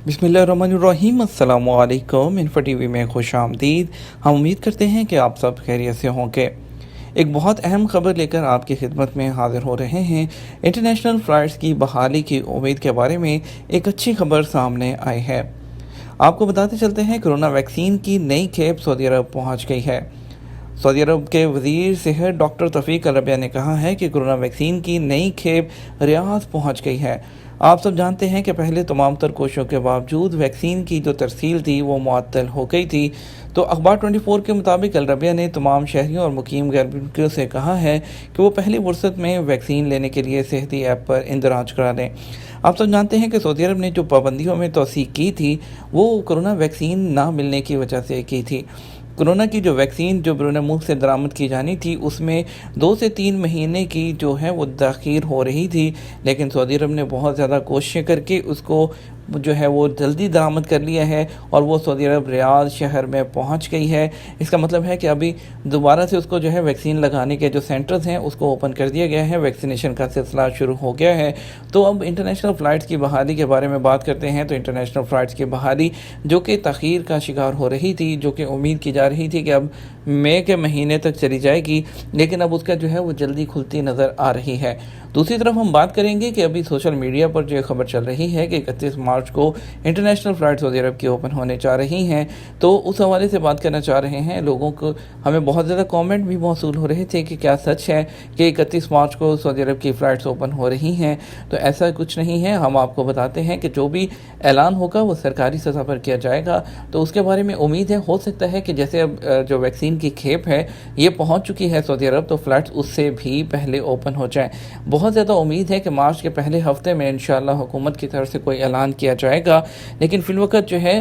बिस्मिल्लाहिर्रहमानिर्रहीम। अस्सलामुअलैकुम। Info TV में खुश आमदीद। हम उम्मीद करते हैं कि आप सब खैरियत से होंगे। एक बहुत अहम खबर लेकर आपकी खिदमत में हाजिर हो रहे हैं। इंटरनेशनल फ़्लाइट्स की बहाली की उम्मीद के बारे में एक अच्छी खबर सामने आई है। आपको बताते चलते हैं, कोरोना वैक्सीन की नई खेप सऊदी अरब पहुंच गई है। सऊदी अरब के वज़ीर सेहत डॉक्टर तौफीक अल रबिया ने कहा है कि कोरोना वैक्सीन की नई खेप रियाद पहुंच गई है। आप सब जानते हैं कि पहले तमाम तर कोशिशों के बावजूद वैक्सीन की जो तरसील थी वो मुअत्तल हो गई थी। तो अखबार 24 के मुताबिक अल रबिया ने तमाम शहरियों और मुकीम गैर मुल्कियों से कहा है कि वो पहली फुर्सत में वैक्सीन लेने के लिए सेहती ऐप पर इंदराज करा लें। आप सब जानते हैं कि सऊदी अरब ने जो पाबंदियों में तोसी की थी वो कोरोना वैक्सीन ना मिलने की वजह से की थी। कोरोना की जो वैक्सीन जो बैरून मुल्क से दरामद की जानी थी उसमें 2 से 3 महीने की जो है वो ताख़ीर हो रही थी, लेकिन सऊदी अरब ने बहुत ज़्यादा कोशिशें करके उसको जो है वो जल्दी दरामद कर लिया है और वो सऊदी अरब रियाद शहर में पहुंच गई है। इसका मतलब है कि अभी दोबारा से उसको जो है वैक्सीन लगाने के जो सेंटर्स हैं उसको ओपन कर दिया गया है, वैक्सीनेशन का सिलसिला शुरू हो गया है। तो अब इंटरनेशनल फ़्लाइट्स की बहाली के बारे में बात करते हैं। तो इंटरनेशनल फ़्लाइट्स की बहाली जो कि ताख़ीर का शिकार हो रही थी, जो कि उम्मीद की जा रही थी कि अब मई के महीने तक चली जाएगी, लेकिन अब उसका जो है वो जल्दी खुलती नज़र आ रही है। दूसरी तरफ हम बात करेंगे कि अभी सोशल मीडिया पर जो खबर चल रही है कि 31 मार्च को इंटरनेशनल फ़्लाइट सऊदी अरब की ओपन होने जा रही हैं, तो उस हवाले से बात करना चाह रहे हैं। लोगों को हमें बहुत ज़्यादा कमेंट भी मौसूल हो रहे थे कि क्या सच है कि 31 मार्च को सऊदी अरब की फ़्लाइट्स ओपन हो रही हैं। तो ऐसा कुछ नहीं है। हम आपको बताते हैं कि जो भी ऐलान होगा वो सरकारी सतह पर किया जाएगा। तो उसके बारे में उम्मीद है, हो सकता है कि जैसे अब जो वैक्सीन की खेप है ये पहुंच चुकी है सऊदी अरब, तो फ़्लाइट्स उससे भी पहले ओपन हो जाएं। बहुत ज़्यादा उम्मीद है कि मार्च के पहले हफ्ते में इंशाअल्लाह हुकूमत की तरफ से कोई ऐलान किया जाएगा। लेकिन फ़िलवक़्त जो है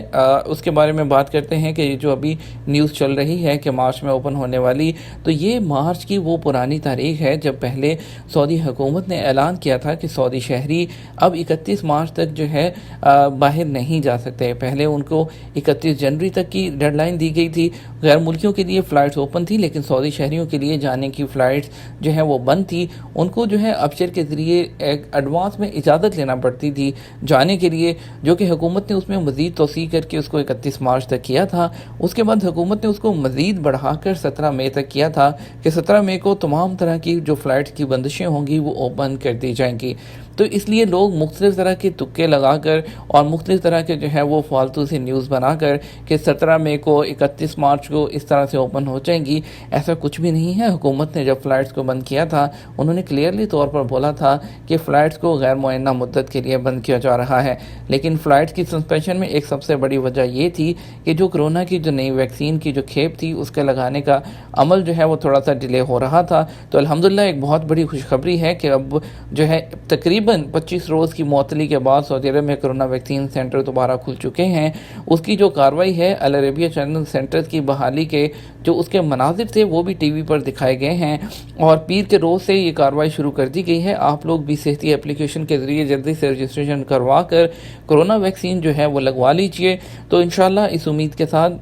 उसके बारे में बात करते हैं कि जो अभी न्यूज़ चल रही है कि मार्च में ओपन होने वाली, तो ये मार्च की वो पुरानी तारीख़ है जब पहले सऊदी हुकूमत ने ऐलान किया था कि सऊदी शहरी अब 31 मार्च तक जो है बाहर नहीं जा सकते। पहले उनको 31 जनवरी तक की डेडलाइन दी गई थी। गैर मुल्कियों के लिए फ़्लाइट्स ओपन थी, लेकिन सऊदी शहरियों के लिए जाने की फ़्लाइट्स जो है वो बंद थी। उनको जो है अबशर के ज़रिए एक एडवांस में इजाज़त लेना पड़ती थी जाने के लिए, जो कि हुकूमत ने उसमें मज़ीद तोसी करके उसको 31 मार्च तक किया था। उसके बाद हुकूमत ने उसको मज़ीद बढ़ाकर 17 मई तक किया था कि 17 मई को तमाम तरह की जो फ़्लाइट्स की बंदिशें होंगी वो ओपन कर दी जाएंगी। तो इसलिए लोग मुख्तलिफ़ तरह के तुक्के लगाकर और मुख्तलिफ़ तरह के जो है वो फालतू से न्यूज़ बनाकर कि 17 मई को 31 मार्च को इस तरह से ओपन हो जाएंगी, ऐसा कुछ भी नहीं है। हुकूमत ने जब फ़्लाइट्स को बंद किया था उन्होंने क्लियरली तौर पर बोला था कि फ़्लाइट्स को गैर मुअय्यना मुद्दत के लिए बंद किया जा रहा है। लेकिन फ़्लाइट्स की सस्पेंशन में एक सबसे बड़ी वजह ये थी कि जो कोरोना की जो नई वैक्सीन की जो खेप थी उसके लगाने का अमल जो है वो थोड़ा सा डिले हो रहा था। तो अल्हम्दुलिल्लाह एक बहुत बड़ी खुशखबरी है कि अब जो है तकरीबन 25 रोज़ की मुअत्तली के बाद सऊदी अरब में कोरोना वैक्सीन सेंटर दोबारा खुल चुके हैं। उसकी जो कार्रवाई है अल अरेबिया चैनल सेंटर की बहाली के जो उसके मनाजिर थे वो भी टीवी पर दिखाए गए हैं और पीर के रोज़ से ये कार्रवाई शुरू कर दी गई है। आप लोग भी सेहती एप्लीकेशन के ज़रिए जल्दी से रजिस्ट्रेशन करवा कर कोरोना वैक्सीन जो है वो लगवा लीजिए। तो इंशाअल्लाह इस उम्मीद के साथ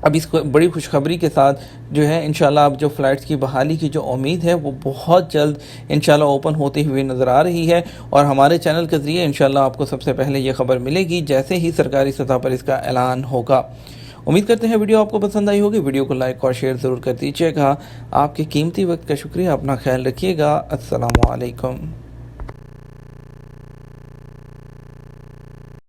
अब इस बड़ी खुशखबरी के साथ जो है इंशाल्लाह अब जो फ़्लाइट्स की बहाली की जो उम्मीद है वो बहुत जल्द इंशाल्लाह ओपन होती हुई नज़र आ रही है और हमारे चैनल के ज़रिए इंशाल्लाह आपको सबसे पहले ये खबर मिलेगी जैसे ही सरकारी सतह पर इसका ऐलान होगा। उम्मीद करते हैं वीडियो आपको पसंद आई होगी। वीडियो को लाइक और शेयर ज़रूर कर दीजिएगा। आपके कीमती वक्त का शुक्रिया। अपना ख्याल रखिएगा। अस्सलामु अलैकुम।